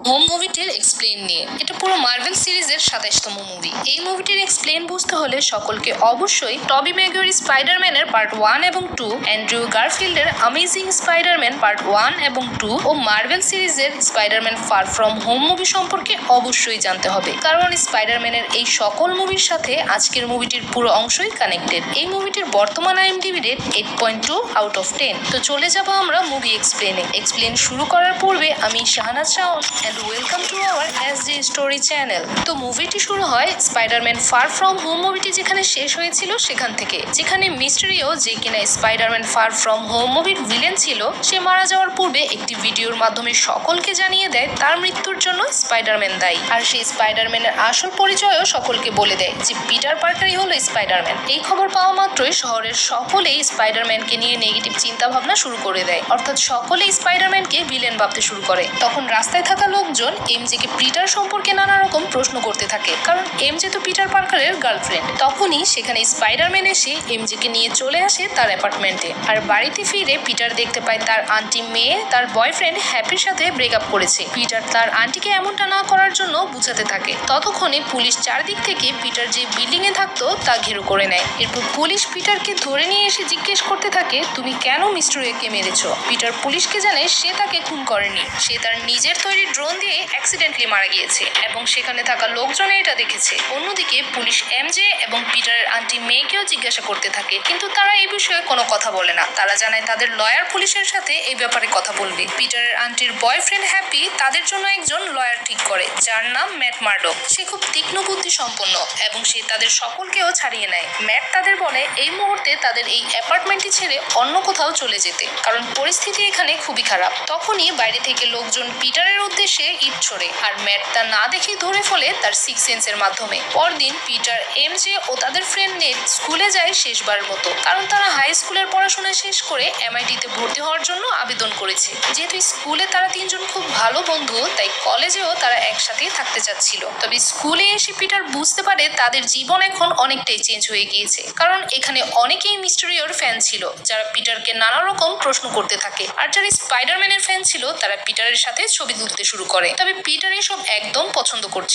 Home মুভিটির explain নিয়ে। এটা পুরো মার্ভেল সিরিজের 27তম মুভি। এই মুভিটির এক্সপ্লেন বুঝতে হলে সকলকে অবশ্যই টবি ম্যাগুয়ার স্পাইডারম্যানের পার্ট 1 এবং 2, অ্যান্ড্রু গারফিল্ডের অ্যামেজিং স্পাইডারম্যান পার্ট 1 এবং 2 ও মার্ভেল সিরিজের Spiderman far from home movie সম্পর্কে অবশ্যই জানতে হবে, কারণ স্পাইডারম্যানের এই সকল মুভির সাথে আজকের মুভিটির পুরো অংশই কানেক্টেড। এই মুভিটির বর্তমান IMDb রেট 8.2 আউট অফ 10। তো চলে যাব আমরা মুভি এক্সপ্লেনে। এক্সপ্লেন শুরু করার পূর্বে আমি Shahanaz Shaon and welcome to our SD Story channel. তো মুভিটি শুরু হয় স্পাইডারম্যান ফার ফ্রম হোম মুভিটি যেখানে শেষ হয়েছিল সেখান থেকে, যেখানে মিস্টেরিও, যে কিনা স্পাইডারম্যান ফার ফ্রম হোম মুভির ভিলেন ছিল, সে মারা যাওয়ার পূর্বে একটি ভিডিওর মাধ্যমে সকলকে জানিয়ে দেয় তার মৃত্যুর জন্য স্পাইডারম্যান দায়ী। আর সেই স্পাইডারম্যানের আসল পরিচয়ও সকলকে বলে দেয় যে পিটার পার্কারই হলো স্পাইডারম্যান। এই খবর পাওয়া মাত্রই শহরের সকলেই স্পাইডারম্যানকে নিয়ে নেগেটিভ চিন্তা ভাবনা শুরু করে দেয়, অর্থাৎ সকলেই স্পাইডারম্যানকে ভিলেন ভাবতে শুরু করে। তখন রাস্তায় থাকা লোকজন এমজেকে পিটার সম্পর্কে নানা রকম প্রশ্ন করতে থাকে, কারণ এমজে তো পিটার পার্কারের গার্লফ্রেন্ড। তখনই সেখানে স্পাইডারম্যান এসে এমজেকে নিয়ে চলে আসে তার অ্যাপার্টমেন্টে। আর বাড়িতে ফিরে পিটার দেখতে পায় তার আন্টি মেয়ে তার বয়ফ্রেন্ড হ্যাপির সাথে ব্রেকআপ করেছে। পিটার তার আন্টিকে এমনটা না করার জন্য বুঝাতে থাকে। ততক্ষণে পুলিশ চারদিক থেকে পিটার যে বিল্ডিং এ থাকতো তা ঘেরো করে নেয়। এরপর পুলিশ পিটারকে ধরে নিয়ে এসে জিজ্ঞেস করতে থাকে, তুমি কেন মিস্টেরিওকে মেরেছো? পিটার পুলিশকে জানায় সে তাকে খুন করেনি, সে তার নিজের তৈরি ড্রোন দিয়ে অ্যাক্সিডেন্টলি মারা গিয়েছে এবং সেখানে থাকা লোকজন এটা দেখেছে। অন্যদিকে পুলিশ এমজে এবং পিটারের আন্টি মেয়েকেও জিজ্ঞাসা করতে থাকে, কিন্তু তারা এই বিষয়ে কোনো কথা বলে না। তারা জানায় তাদের লয়ার পুলিশের সাথে এই ব্যাপারে কথা বলবে। পিটারের আন্টির বয়ফ্রেন্ড হ্যাপি তাদের জন্য একজন লয়ার ঠিক করে, যার নাম ম্যাট মার্ডক। সে খুব তীক্ষ্ণ বুদ্ধি সম্পন্ন এবং সে তাদের সকলকেও ছাড়িয়ে নেয়। ম্যাট তাদের বলে এই মুহূর্তে তাদের এই অ্যাপার্টমেন্টটি ছেড়ে অন্য কোথাও চলে যেতে, কারণ পরিস্থিতি এখানে খুবই খারাপ। তখনই বাইরে থেকে লোকজন পিটারের উদ্দেশ্যে ইট ছোড়ে, আর ম্যাট তা না দেখে ধরে ফেলে তার সিক্স সেন্সের মাধ্যমে। পরদিন পিটার, এমজে ও তাদের ফ্রেন্ড নেট স্কুলে যায় শেষবারের মতো, কারণ তারা হাই স্কুলের পড়াশোনা শেষ করে MIT-তে ভর্তি হওয়ার জন্য আবেদন করেছে। যেহেতু স্কুলে তারা তিনজন খুব ভালো বন্ধু, তাই কলেজেও তারা একসাথেই থাকতে চাচ্ছিল। তবে স্কুলে এসে পিটার বুঝতে পারে তাদের জীবন এখন অনেকটাই চেঞ্জ হয়ে গিয়েছে, কারণ এখানে অনেকেই মিস্টেরিওর ফ্যান ছিল, যারা পিটারকে নানা রকম প্রশ্ন করতে থাকে। আর যারা স্পাইডারম্যানের ফ্যান ছিল তারা পিটারের সাথে ছবি তুলতে শুরু করে। তবে পিটার এসব একদম পছন্দ করছে